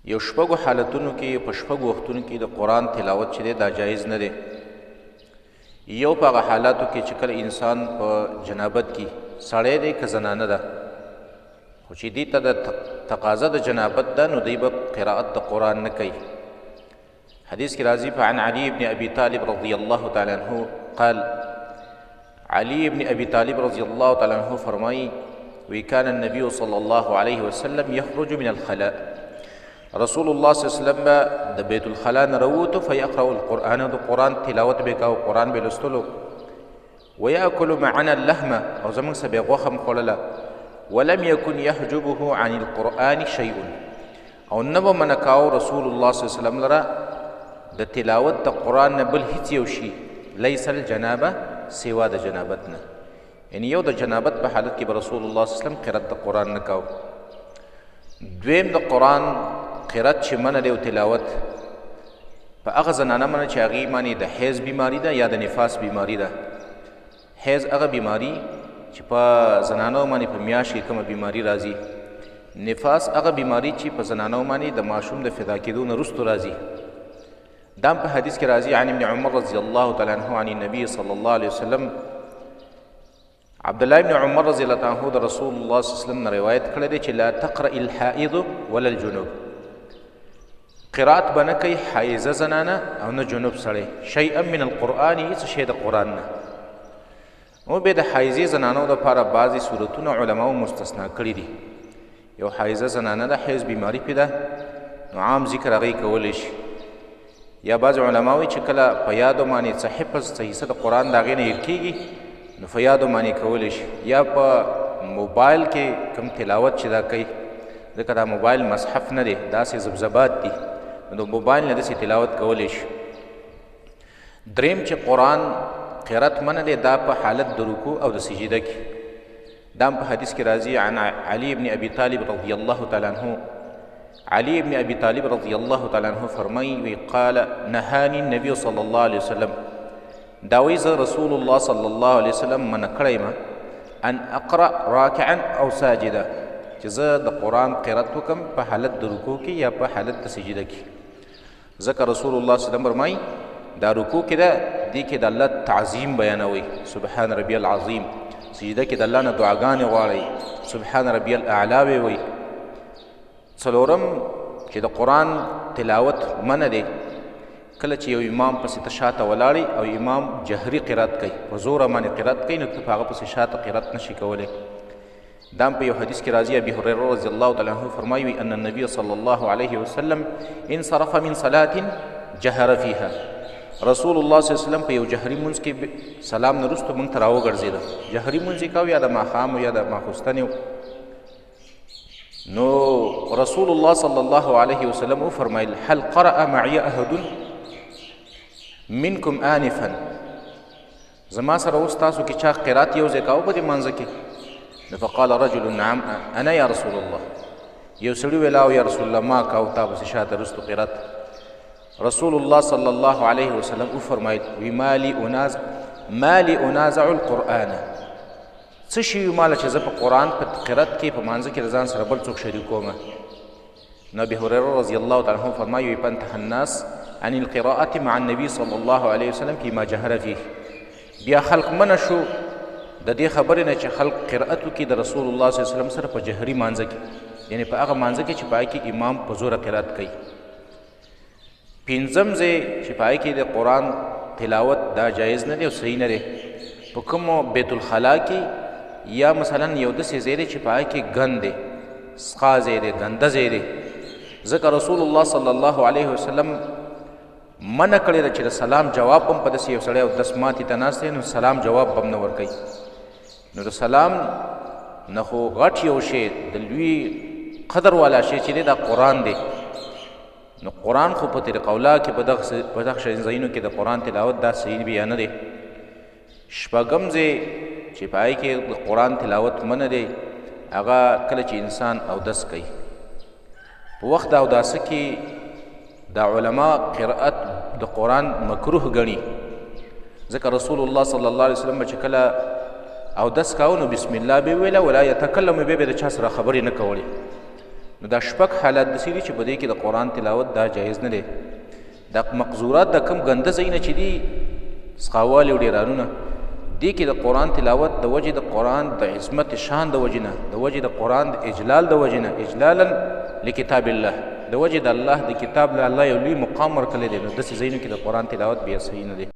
یو شپږو حالتونو کې په شپږو وختونو کې د قرآن تلاوت چې دی دا جایز نه دی. یو په هغه حالاتو کې چې کله انسان په جنابت کې سړی دی که زنانه ده، خو چې دې ته د تقاضا د جنابت ده نو دی به قرائت د قرآن نه کوي. حدیث کې راځي عن علي بن ابي طالب رضی الله تعالی عنه قال، علي بن ابي طالب رضی الله تعالی عنه فرمایي وی كان النبي صلى الله عليه وسلم يخرج من الخلاء، رسول الله صلی الله علیه وسلم د بیت الخلا نه راووتو فیقرأ القرآن، د قرآن تلاوت به کاو، قرآن به لوستلو، ویأکل معنا اللحم، او زموږ سره به غوښه هم خوړله، ولم یکن یحجبه عن القرآن شیء، او نه به منع کاو رسول الله صلی الله علیه وسلم لره د تلاوت د قرآن نه بل هیڅ یو شي، لیس الجنابه، سوا د جنابت نه، یعنی یو د جنابت په حالت کې به رسول الله صلی الله علیه وسلم قرأت د قرآن نه کاو. دویم د قرآن قرأت چې منع دی او تلاوت په هغه زنانه منع چې هغې باندې د حیض بیماري ده یا د نفاس بیماري ده. حیض هغه بیماري چې په زنانو باندې په میاشت کې کومه بیماري راځي، نفاس هغه بیماري چې په زنانو باندې د ماشوم د فدا کېدو نه وروسته راځي. دا په حدیث کې راځي عن ابن عمر رضی الله تعالی عنه عن النبي صلی الله علیه وسلم، عبدالله ابن عمر رضی الله عنه د رسول الله صلی الله علیه وسلم نه روایت کړی دی چې لا تقرأ الحائض ولا الجنوب، قرات به نه کوي حایزه زنانه او نه جنوب سړی شیئا من القرآن، هېڅ شی د قرآن نه. او بیا د حایزې زنانو دپاره بعضې صورتونه علماو مستثنا کړي دي. یو حایزه زنانه ده، حیض بیماري پې ده، نو عام ذکر هغې کولی شي، یا بعض علما وایي چې کله په یادو باندې څه حفظ څه حصه د قرآن د هغې نه هېر کېږي نو په یادو باندې کولی شي، یا په موبایل کې کوم تلاوت چې دا کوي، ځکه دا موبایل مصحف نه دی، داسې ذبذبات دي، نو د موبایل نه داسې تلاوت کولی شي. دریم چې قرآن قرأت منع دی دا په حالت د رکوع او د سجده کې. دا په حدیث کې راځي عن علي بن ابي طالب رضی الله تعالی عنه، علي بن ابي طالب رضی الله تعالی عنه فرمایي وی قال نهاني النبي صلی الله علیه وسلم، دا وی زه رسول الله صلی الله علیه وسلم منع کړی ما ان اقرأ راکعا او ساجدا، چې زه د قرآن قرأت وکم په حالت د رکوع کې یا په حالت د سجده کې. ځکه رسول الله صلی الله علیه وسلم فرمایي دا رکوع کې ده، دې کې د الله تعظیم بیانوي، سبحان ربی العظیم، سجده کې د الله نه دعاګانې غواړئ، سبحان ربی الاعلی به وایي. څلورم چې د قرآن تلاوت منع دی کله چې یو امام پسې ته شاته ولاړې او امام جهري قرأت کوي، په زوره باندې قرأت کوي، نو ته په هغه پسې شاته قرأت نشي کولی. دا په یو حدیث کې راځي ابي هريره رضی الله تعالی عنه فرمایي ان النبي صلی الله علیه وسلم انصرف من صلاة جهر فيها، رسول الله صلی الله علیه وسلم په یو جهري مونځ کې سلام نه وروسته موږ ته راوګرځېده، جهري مونځ یې کوو یا د ماښام یا د ماخوستن، نو رسول الله صلی الله علیه وسلم وفرمایل هل قرأ معي احد منکم آنفا، زما سره اوس تاسو کې چا قرات یو ځای کاوه په دې منځ کې؟ نو فقال رجل نعم انا یا رسول الله، یو سړي ویل او یا رسول الله ما کاوه، تا پسې شاته رستو قرات. رسول الله صلی الله علیه وسلم وفرمایل وی مالی انازع القرآن، څه شي ماله چې زه په قرآن په قرأت کې په مانځه کې د ځان سره بل څوک شریکومه. نو ابي هريره رضی الله تعالی عنه فرمایي فانتهى الناس عن القراءة مع النبي صلی الله علیه وسلم فيما جهر فيه، بیا خلق منع شو د دې خبرې نه چې خلق قرأت وکړي د رسول الله صلی الله علیه وسلم سره په جهري مانځه کې، یعنی په هغه مانځه کې چې په هغې کې امام په زوره قرأت کوي. پنځم ځای چې په هغې کې د قرآن تلاوت دا جایز نه دی او صحیح نه دی، په کومو بیت الخلا کې یا مثلا یو داسې ځای دی چې په هغې کې ګند دی، سقا ځای دی، ګنده ځای دی، ځکه رسول الله صلی الله علیه وسلم منع کړې ده چې د سلام جواب هم په داسې یو سړی اودس ماتې ته ناست دی نو سلام جواب به هم نه ورکوي. نو د سلام نه خو غټ یو شی د لوی قدر والا شی چې دی دا قرآن دی، نو قرآن خو په طریقه اولا کې په دغه ځایونو کې د قرآن تلاوت دا صحیح بیا نه دی. شپږم ځای چې په هغې کې د قرآن تلاوت منع دی هغه کله چې انسان اودس کوي، په وخت د اوداسه کې دا علما قرأت د قرآن مکروه ګڼي، ځکه رسول الله صلی الله علیه وسلم چې کله اودس کاوه نو بسم الله به ویله ولا یتکلم، به د چا سره خبرې نه کولې، نو دا شپږ حالات داسې دي چې په دې کې د قرآن تلاوت دا جایز نه دی. دا مقذورات د کم ګنده ځایونه چې دي سخاوالي او ډیرانونه دې کې د قرآن تلاوت د وجې د قرآن د عظمت شان د وجې نه، د وجې د قرآن د اجلال د وجې نه، اجلالا لکتاب الله، د وجې د الله د کتاب له الله یو لوی مقام ورکړی دی، نو داسې ځایونو کې د قرآن تلاوت بیا صحیح نه دی.